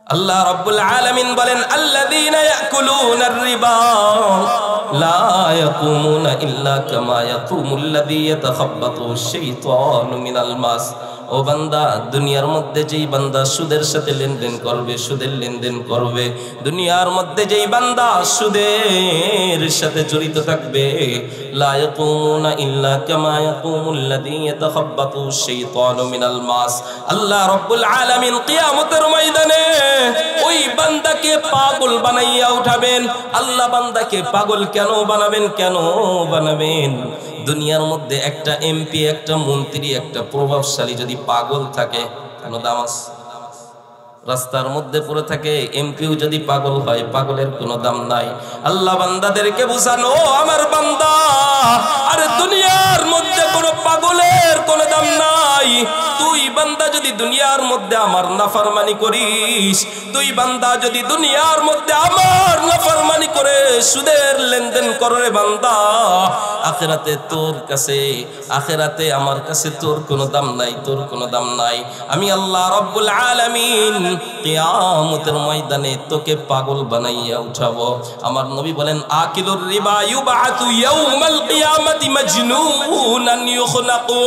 আল্লাহ রাব্বুল আলামিন বলেন আল্লাযীনা ইয়াকুলুনার রিবা লা ইয়াকুমুনা ইল্লা কামা ইয়াকুমুল্লাযী ইয়াতাখাব্বাতুশ শাইতানু মিনাল মাস। ও বান্দা, দুনিয়ার মধ্যে যেই বান্দা সুদের সাথে লেনদেন করবে, সুদের লেনদেন করবে, দুনিয়ার মধ্যে যেই বান্দা সুদের সাথে জড়িত থাকবে, লা ইয়াকুমুনা ইল্লা কামা ইয়াকুমুল্লাযী ইয়াতাখাব্বাতুশ শাইতানু মিনাল মাস। আল্লাহ রাব্বুল আলামিন কিয়ামতের ময়দানে ওই বান্দাকে পাগল বানাইয়া উঠাবেন। আল্লাহ বান্দাকে পাগল কেন বানাবেন? কেন বানাবেন? দুনিয়ার মধ্যে একটা এমপি, একটা মন্ত্রী, একটা প্রভাবশালী যদি পাগল থাকে, কেন দাম আছে? রাস্তার মধ্যে পড়ে থাকে, এমপিও যদি পাগল হয়, পাগলের কোনো দাম নাই। আল্লাহ বান্দাদেরকে বুঝানো, আমার বান্দা, আরে দুনিয়ার মধ্যে কোনো পাগলের কোনো দাম নাই। তুই বান্দা যদি দুনিয়ার মধ্যে আমার নাফরমানি করিস, তুই বান্দা যদি দুনিয়ার মধ্যে আমার নাফরমানি করে সুদের লেনদেন করে বান্দা, আখিরাতে তোর কাছে, আখিরাতে আমার কাছে তোর কোনো দাম নাই, তোর কোনো দাম নাই। আমি আল্লাহ রাব্বুল আলামিন কিয়ামতের ময়দানে তোকে পাগল বানাইয়া উঠাবো। আমার নবী বলেন আকিলুর রিবা ইউবাতু ইয়াউমাল কিয়ামাতি মাজনুনান ইউখনাকু।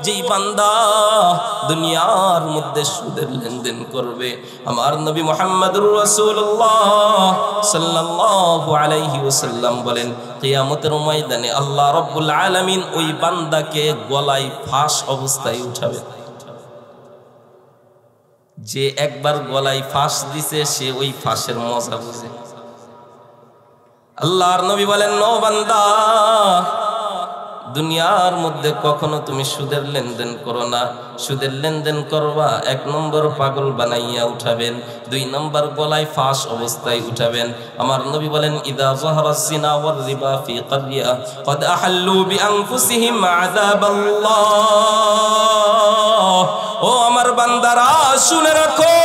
যেই বান্দা দুনিয়ার মধ্যে সুদের লেনদেন করবে, আমার নবী মুহাম্মদুর রাসূলুল্লাহ সাল্লাল্লাহু আলাইহি ওয়াসাল্লাম বলেন কিয়ামতের ময়দানে আল্লাহ রাব্বুল আলামিন ওই বান্দাকে গলায় ফাঁস অবস্থায় উঠাবে। যে একবার গলায় ফাঁস দিছে, সে ওই ফাঁসের মজা বুঝে। আল্লাহর নবী বলেন নো বান্দা, দুনিয়ার মধ্যে কখনো তুমি সুদের লেনদেন করো না। সুদের লেনদেন করবা 1 নম্বর পাগল বানাইয়া উঠাবেন, 2 নম্বর গলায় ফাঁস অবস্থায় উঠাবেন। আমার নবী বলেন ইদা যাহারাস জিনা ওয়ার রিবা ফি ক্বারিয়া ক্বাদ আহাল্লু বিআনফুসিহিম আযাবাল্লাহ। ও আমার বান্দারা শুনে রাখো,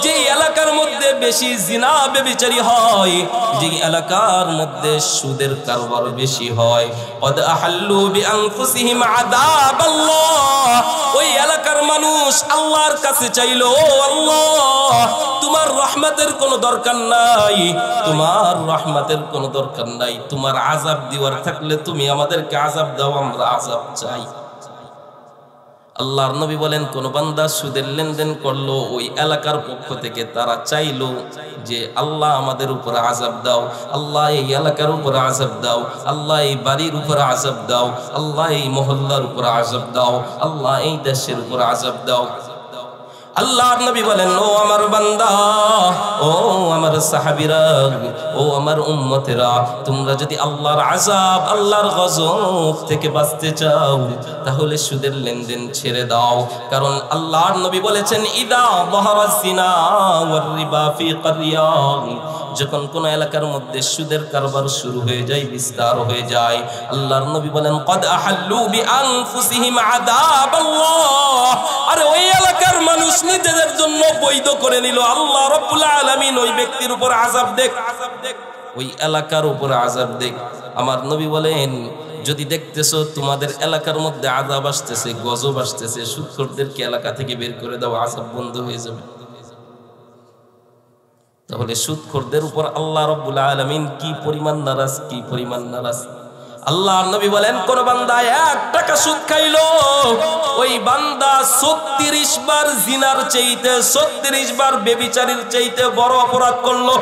যে এলাকার মধ্যে বেশি জিনা ব্যভিচারী হয়, যে এলাকার মধ্যে সুদের কারবার বেশি হয়, ক্বাদ আহাল্লু বিআনফুসিহিম আযাবাল্লাহ, ওই এলাকার মানুষ আল্লাহর কাছে চাইলো, ও আল্লাহ তোমার রহমতের কোনো দরকার নাই, তোমার রহমতের কোনো দরকার নাই, তোমার আযাব দিওয়ার থাকলে তুমি আমাদেরকে আযাব দাও, আমরা আযাব চাই। আল্লাহর নবী বলেন কোন বান্দা সুদের লেনদেন করলো, ওই এলাকার পক্ষ থেকে তারা চাইলো যে আল্লাহ আমাদের উপর আযাব দাও, আল্লাহ এই এলাকার উপর আযাব দাও, আল্লাহ এই বাড়ির উপর আযাব দাও, আল্লাহ এই মহল্লার উপর আযাব দাও, আল্লাহ এই দেশের উপর আযাব দাও। আল্লাহর নবী বলেন ও আমার বান্দা, ও আমার সাহাবীরা, ও আমার উম্মতেরা, তোমরা যদি আল্লাহর আযাব, আল্লাহর গজব থেকে বাঁচতে চাও তাহলে সুদের লেনদেন ছেড়ে দাও। কারণ আল্লাহর নবী বলেছেন ইদা যাহারাস জিনা ওয়ার রিবা ফি ক্বারিয়া, যখন কোন এলাকার মধ্যে সুদের কারবার শুরু হয়ে যায়, বিস্তার হয়ে যায়, আল্লাহর নবী বলেন ক্বাদ আহাল্লু বিআনফুসিহিম আযাবাল্লাহ, আরে ওই এলাকার মানুষ নিজেদের জন্য বৈধ করে নিল, আল্লাহ রাব্বুল আলামিন ওই ব্যক্তির উপর আযাব দেখ, ওই এলাকার উপর আযাব দেখ। আমার নবী বলেন যদি দেখতেছো তোমাদের এলাকার মধ্যে আযাব আসতেছে, গজব আসতেছে, সুদখোরদেরকে এলাকা থেকে বের করে দাও, আযাব বন্ধ হয়ে যাবে। তাহলে সুদখোরদের উপর আল্লাহ রাব্বুল আলামিন কি পরিমাণ নারাজ, কি পরিমাণ নারাজ। আল্লাহর নবী বলেন কোন বান্দা 1 টাকা সুদ খাইলো, ওই বান্দা 36 বার জিনার চাইতে, 36 বার ব্যভিচারীর চাইতে বড় অপরাধ করলো।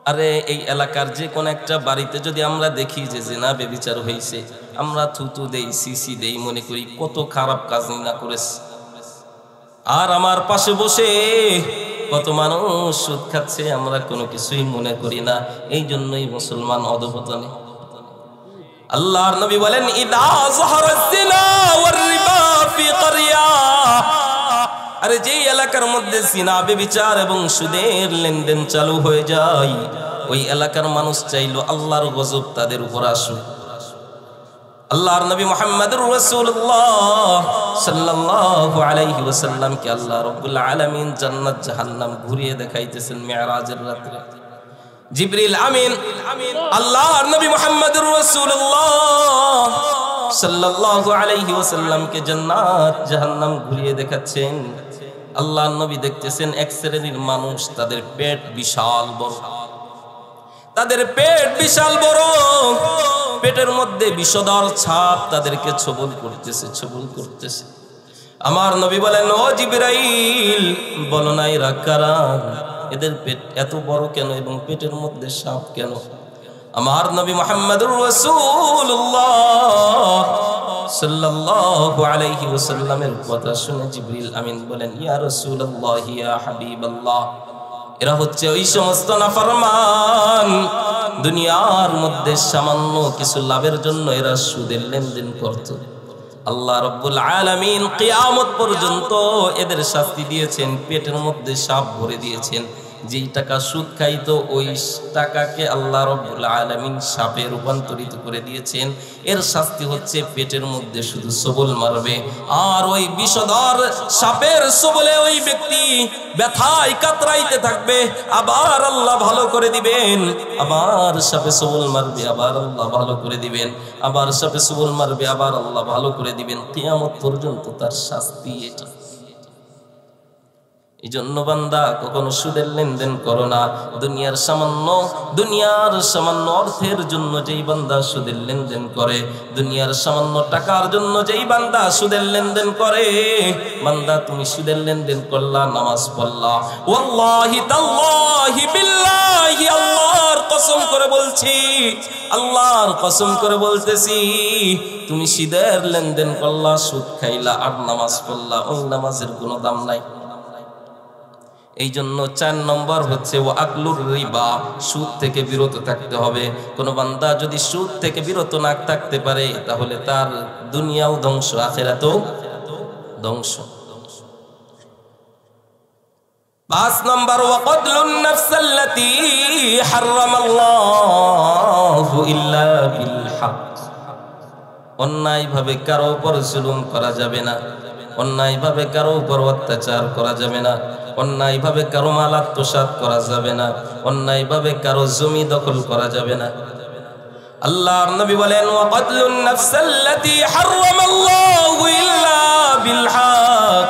আরে এই এলাকার যে কোন একটা বাড়িতে যদি আমরা দেখি যে জিনা ব্যভিচার হয়েছে, আমরা থুতু দেই, সিসি দেই, মনে করি কত খারাপ কাজ না করেছে। আর আমার পাশে বসে কত মানুষ সুদ খাচ্ছে, আমরা কোনো কিছুই মনে করি না। এই জন্যই মুসলমান অধঃপতনে। আল্লাহর নবী বলেন ইদা যাহারাস জিনা ওয়ার রিবা ফি ক্বারিয়া, আরে যেই এলাকার মধ্যে জিনা ব্যভিচার এবং সুদের লেনদেন চালু হয়ে যায়, ওই এলাকার মানুষ চাইলো আল্লাহর গজব তাদের উপর আসুক। আল্লাহর নবী মুহাম্মদুর রাসূলুল্লাহ সাল্লাল্লাহু আলাইহি ওয়াসাল্লাম কে আল্লাহ রাব্বুল আলামিন জান্নাত জাহান্নাম ঘুরিয়ে দেখাইতেছেন মিরাজের রাতে। জিবরিল আমিন আল্লাহর নবী মুহাম্মদুর রাসূলুল্লাহ সাল্লাল্লাহু আলাইহি ওয়াসাল্লাম কে জান্নাত জাহান্নাম ঘুরিয়ে দেখাচ্ছেন। আল্লাহর নবী দেখতেছেন এক শ্রেণীর মানুষ, তাদের পেট বিশাল বড়, তাদের পেট বিশাল বড়, পেটের মধ্যে বিষধর ছাপ তাদেরকে ছবল করতেছে, ছবল করতেছে। আমার নবী বলেন ও জিবরাইল বলো না এরা কারা, এদের পেট এত বড় কেন এবং পেটের মধ্যে সাপ কেন? আমার নবী মুহাম্মদুর রাসূলুল্লাহ সাল্লাল্লাহু আলাইহি ওয়াসাল্লামের কথা শুনে জিবরিল আমিন বলেন ইয়া রাসূলুল্লাহ ইয়া হাবিবাল্লাহ, এরা হচ্ছে ওই সমস্ত নাফরমান, দুনিয়ার মধ্যে সামান্য কিছু লাভের জন্য এরা সুদের লেনদেন করত। আল্লাহ রাব্বুল আলামিন কিয়ামত পর্যন্ত এদের শাস্তি দিয়েছেন, পেটের মধ্যে সাপ ভরে দিয়েছেন। যেই টাকা সুদ খাইতো ওই টাকাকে আল্লাহ রাব্বুল আলামিন সাপে রূপান্তরিত করে দিয়েছেন। এর শাস্তি হচ্ছে পেটের মধ্যে শুধু সবল মারবে, আর ওই বিষধর সাপের সবলে ওই ব্যক্তি ব্যথায় কাতরাইতে থাকবে। আবার আল্লাহ ভালো করে দিবেন, আবার সাপে সবল মারবে, আবার আল্লাহ ভালো করে দিবেন, আবার সাপে সবল মারবে, আবার আল্লাহ ভালো করে দিবেন। কিয়ামত পর্যন্ত তার শাস্তি এটা। এই জন্য বান্দা কখনো সুদের লেনদেন করো না। দুনিয়ার সামান্য অর্থের জন্য যেই বান্দা সুদের লেনদেন করে, দুনিয়ার সামান্য টাকার জন্য যেই বান্দা সুদের লেনদেন করে, বান্দা তুমি সুদের লেনদেন করলা, নামাজ পড়লা, ওয়াল্লাহি তাল্লাহি বিল্লাহি, আল্লাহর কসম করে বলছি, আল্লাহর কসম করে বলতেছি, তুমি সুদের লেনদেন করলা, সুদ খাইলা আর নামাজ পড়লা, ওই নামাজের কোনো দাম নাই। এই জন্য 4 নম্বর হচ্ছে ওয়া আকলুর রিবা, সুদ থেকে বিরত থাকতে হবে। কোন বান্দা যদি সুদ থেকে বিরত না থাকতে পারে তাহলে তার দুনিয়াও ধ্বংস, আখিরাতও ধ্বংস। 5 নম্বর ওয়া কতলুন নাফসাল্লাতী হারামাল্লাহু ইল্লা বিল হক, অন্যায়ভাবে কারো উপর জুলুম করা যাবে না, অন্যায়ভাবে কারো উপর অত্যাচার করা যাবে না, অন্যায়ভাবে কারো মাল আত্মসাৎ করা যাবে না, অন্যায়ভাবে কারো জমি দখল করা যাবে না। আল্লাহর নবী বলেন ওয়া কতলুন নাফসাল্লাতী হারামাল্লাহু ইল্লা বিল হক,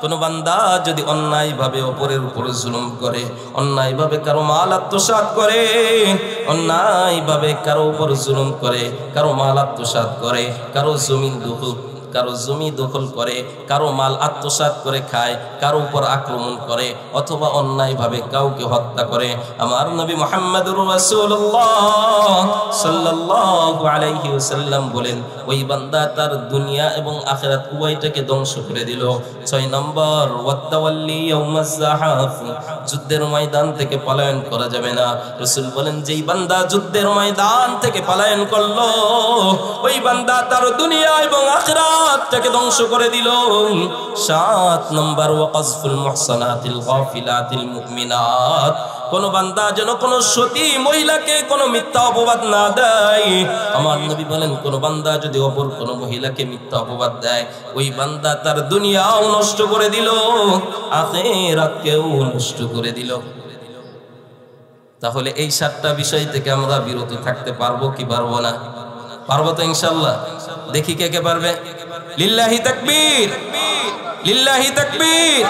কোন বান্দা যদি অন্যায়ভাবে অপরের উপর জুলুম করে, অন্যায়ভাবে কারো মাল আত্মসাৎ করে, অন্যায়ভাবে কারো উপর জুলুম করে, কারো মাল আত্মসাৎ করে, কারো জমি দখল করে, কারো মাল আত্মসাৎ করে খায়, কারো উপর আক্রমণ করে, অথবা অন্যায়ভাবে কাউকে হত্যা করে, আমার নবী মুহাম্মদুর রাসূলুল্লাহ সাল্লাল্লাহু আলাইহি ওয়াসাল্লাম বলেন ওই বান্দা তার দুনিয়া এবং আখিরাত উভয়টাকে ধ্বংস করে দিল। 6 নম্বর ওয়াতাওয়াল্লি ইয়াউমাজ যাহাফ, যুদ্ধের ময়দান থেকে পলায়ন করা যাবে না। রাসূল বলেন যেই বান্দা যুদ্ধের ময়দান থেকে পলায়ন করলো ওই বান্দা তার দুনিয়া এবং আখিরাত তাকে ধ্বংস করে দিল। 7 নম্বর ওয়া কাযফুল মুহসানাতিল গাফিলাতিল মুমিনাত, কোন বান্দা যেন কোন সতী মহিলাকে কোন মিথ্যা অপবাদ না দেয়। আমার নবী বলেন কোন বান্দা যদি অপর কোন মহিলাকে মিথ্যা অপবাদ দেয় ওই বান্দা তার দুনিয়াও নষ্ট করে দিল, আখিরাতকেও নষ্ট করে দিল। তাহলে এই 7টা বিষয় থেকে আমরা বিরত থাকতে পারবো কি পারবো না? পারবো তো ইনশাআল্লাহ। দেখি কে কে পারবে। লিল্লাহি তাকবীর, লিল্লাহি তাকবীর।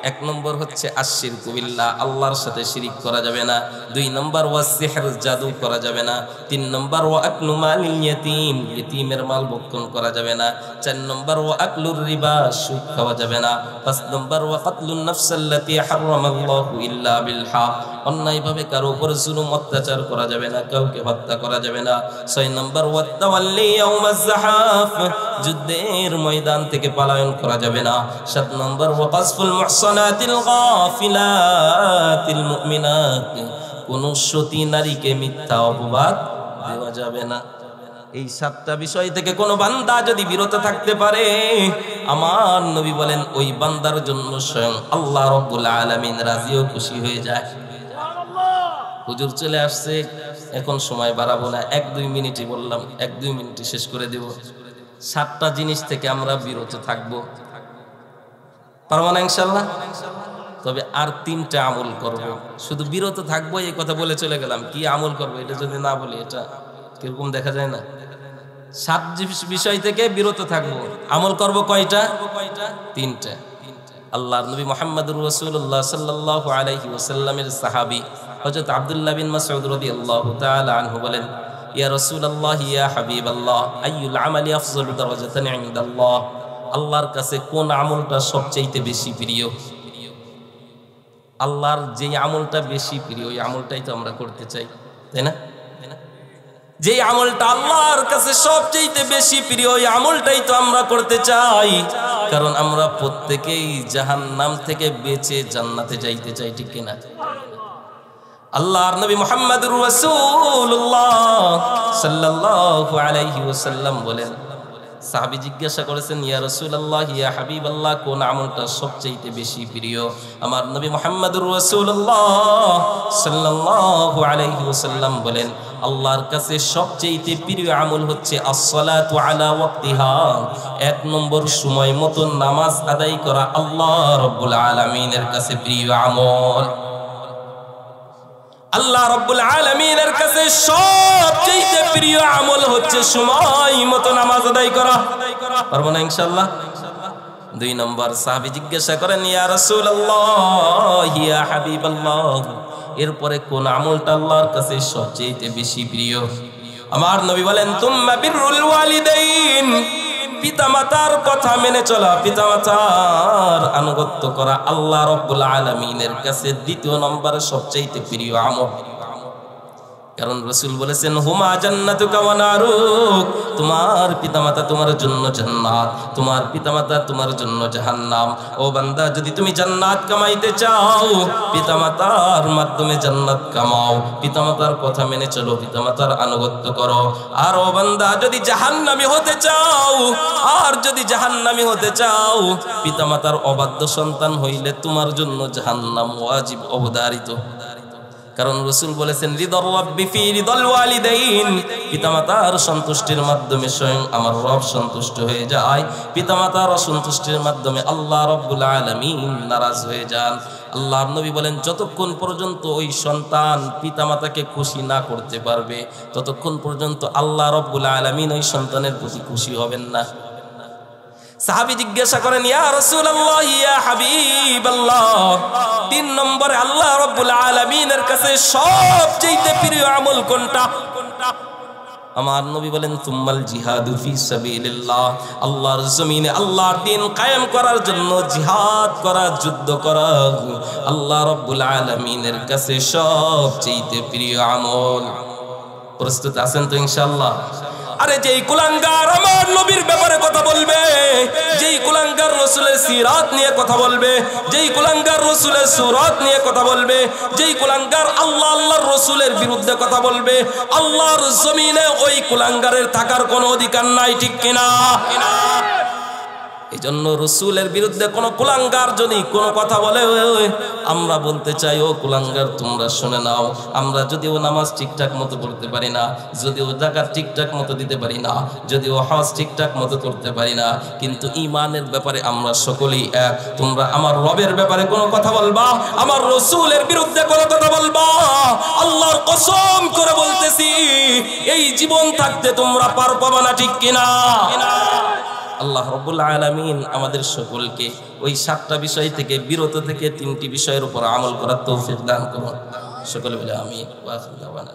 1 নম্বর হচ্ছে আশিরকু বিল্লাহ, আল্লাহর সাথে শিরিক করা যাবে না। 2 নম্বর ওয়া সিহর, জাদু করা যাবে না। 3 নম্বর ওয়া আকলু মালিল ইয়াতীম, ইতিমের মাল ভক্ষণ করা যাবে না। 4 নম্বর ওয়া আকলুর রিবা, সুদ খাওয়া যাবে না। 5 নম্বর ওয়া কাতলুন নাফসাল্লাতী হারামাল্লাহু ইল্লা বিল হক, অন্যায়ভাবে কারো উপর জুলুম অত্যাচার করা যাবে না, কাউকে হত্যা করা যাবে না। 6 নম্বর ওয়া তাওয়াল্লি ইয়াউমাজ যাহাফ, যুদ্ধের ময়দান থেকে পলায়ন করা যাবে না। 7 নম্বর ওয়া কাযফুল মুহসানাতিল গাফিলাতিল মুমিনাত, কোন সতী নারীকে মিথ্যা অপবাদ দেওয়া যাবে না। এই 7টা বিষয় থেকে কোন বান্দা যদি বিরত থাকতে পারে আমার নবী বলেন ওই বান্দার জন্য স্বয়ং আল্লাহ রাব্বুল আলামিন রাজি ও খুশি হয়ে যায়। হুজুর চলে আসছে, এখন সময় বাড়াবো না, 1-2 মিনিটই বললাম, 1-2 মিনিটে শেষ করে দেব। 7টা জিনিস থেকে আমরা বিরত থাকবো, পারবো না ইনশাআল্লাহ? তবে আর 3টা আমল করব, শুধু বিরত থাকবো এই কথা বলে চলে গেলাম, কি আমল করবো এটা যদি না বলি এটা কিরকম দেখা যায় না। 7 বিষয় থেকে বিরত থাকবো, আমল করব কয়টা? 3টা। আল্লাহর নবী মুহাম্মদুর রাসূলুল্লাহ সাল্লাল্লাহু আলাইহি ওয়াসাল্লামের সাহাবী হযরত আব্দুল্লাহ বিন মাসউদ রাদিয়াল্লাহু তাআলা আনহু বলেন ইয়া রাসূলুল্লাহ ইয়া হাবিবাল্লাহ আইয়ুল আমালি আফযালু দারাজাতান ইনদাল্লাহ, আল্লাহর কাছে কোন আমলটা সবচেয়ে বেশি প্রিয়? আল্লাহর যে আমলটা বেশি প্রিয় ওই আমলটাই তো আমরা করতে চাই, তাই না? যে আমলটা আল্লাহর কাছে সবচেয়ে বেশি প্রিয় ওই আমলটাই তো আমরা করতে চাই, কারণ আমরা প্রত্যেকেই জাহান্নাম থেকে বেঁচে জান্নাতে যাইতে চাই, ঠিক কিনা? আল্লাহর নবী মুহাম্মদুর রাসূলুল্লাহ সাল্লাল্লাহু আলাইহি ওয়াসাল্লাম বলেন, সাহাবী জিজ্ঞাসা করেছেন ইয়া রাসূলুল্লাহ ইয়া হাবিবাল্লাহ কোন আমলটা সবচেয়ে বেশি প্রিয়? আমার নবী মুহাম্মদুর রাসূলুল্লাহ সাল্লাল্লাহু আলাইহি ওয়াসাল্লাম বলেন আল্লাহর কাছে সবচেয়ে প্রিয় আমল হচ্ছে as-সালাতু আলা ওয়াক্তিহা, 1 নম্বর সময় মতো নামাজ আদায় করা আল্লাহ রাব্বুল আলামিনের কাছে প্রিয় আমল। আল্লাহ রাব্বুল আলামিনের কাছে সবচেয়ে প্রিয় আমল হচ্ছে সময় মতো নামাজ আদায় করা, পারবো না ইনশাআল্লাহ? 2 নম্বর সাহাবী জিজ্ঞাসা করেন ইয়া রাসূলুল্লাহ ইয়া হাবিবাল্লাহ এরপরে কোন আমলটা আল্লাহর কাছে সবচেয়ে বেশি প্রিয়? আমার নবী বলেন তুম্মা বিররুল ওয়ালিদাইন, পিতামাতার কথা মেনে চলা, পিতামাতার আনুগত্য করা আল্লাহ রাব্বুল আলামিনের কাছে 2 নম্বরে সবচেয়ে প্রিয় আমল। কারণ রাসূল বলেছেন হুমা জান্নাতুকা ওয়া নারুক, তোমার পিতামাতা তোমার জন্য জান্নাত, তোমার পিতামাতা তোমার জন্য জাহান্নাম। ও বান্দা, যদি তুমি জান্নাত কামাইতে চাও পিতামাতার মাধ্যমে জান্নাত কামাও, পিতামাতার কথা মেনে চলো, পিতামাতার আনুগত্য করো। আর ও বান্দা, যদি জাহান্নামী হতে চাও, আর যদি জাহান্নামী হতে চাও, পিতামাতার অবাধ্য সন্তান হইলে তোমার জন্য জাহান্নাম ওয়াজিব, অবধারিত। কারণ রাসূল বলেছেন রিদার রাব্বি ফি রিদাল ওয়ালিদাইন, পিতামাতার সন্তুষ্টির মাধ্যমে স্বয়ং আমার রব সন্তুষ্ট হয়ে যায়, পিতামাতার অসন্তুষ্টির মাধ্যমে আল্লাহ রাব্বুল আলামিন নারাজ হয়ে যান। আল্লাহর নবী বলেন যতক্ষণ পর্যন্ত ওই সন্তান পিতামাতাকে খুশি না করতে পারবে ততক্ষণ পর্যন্ত আল্লাহ রাব্বুল আলামিন ওই সন্তানের প্রতি খুশি হবেন না। সাহাবী জিজ্ঞাসা করেন ইয়া রাসূলুল্লাহ ইয়া হাবিবাল্লাহ, 3 নম্বরে আল্লাহ রাব্বুল আলামিনের কাছে সবচেয়ে প্রিয় আমল কোনটা? আমার নবী বলেন তুম্মাল জিহাদু ফি সাবিলিল্লাহ, আল্লাহর জমিনে আল্লাহর দ্বীন কায়েম করার জন্য জিহাদ করা, যুদ্ধ করা আল্লাহ রাব্বুল আলামিনের কাছে সবচেয়ে প্রিয় আমল। প্রস্তুত আছেন তো ইনশাআল্লাহ? আরে যেই কুলাঙ্গার আমার নবীর ব্যাপারে কথা বলবে, যেই কুলাঙ্গার রাসূলের সিরাত নিয়ে কথা বলবে, যেই কুলাঙ্গার রাসূলের সুরাত নিয়ে কথা বলবে, যেই কুলাঙ্গার আল্লাহ আল্লাহর রাসূলের বিরুদ্ধে কথা বলবে, আল্লাহর জমিনে ওই কুলাঙ্গারের থাকার কোনো অধিকার নাই, ঠিক কিনা? এই জন্য রাসূলের বিরুদ্ধে কোনো কুলাঙ্গার যদি কোনো কথা বলে, আমরা বলতে চাই ও কুলাঙ্গার তোমরা শুনে নাও, আমরা যদিও নামাজ ঠিকঠাক মতো পড়তে পারি না, যদিও যাকাত ঠিকঠাক মতো দিতে পারি না, যদিও হজ ঠিকঠাক মতো করতে পারি না, কিন্তু ঈমানের ব্যাপারে আমরা সকলেই এক। তোমরা আমার রবের ব্যাপারে কোনো কথা বলবা, আমার রাসূলের বিরুদ্ধে কোনো কথা বলবা, আল্লাহর কসম করে বলতেছি এই জীবন থাকতে তোমরা পার পাবা না, ঠিক কিনা? আল্লাহ রাব্বুল আলামিন আমাদের সকলকে ওই 7টা বিষয় থেকে বিরত থেকে 3টি বিষয়ের উপর আমল করার তৌফিক দান করুন। সকলে বলে আমিন। ওয়া আখিরু দাওয়ানা।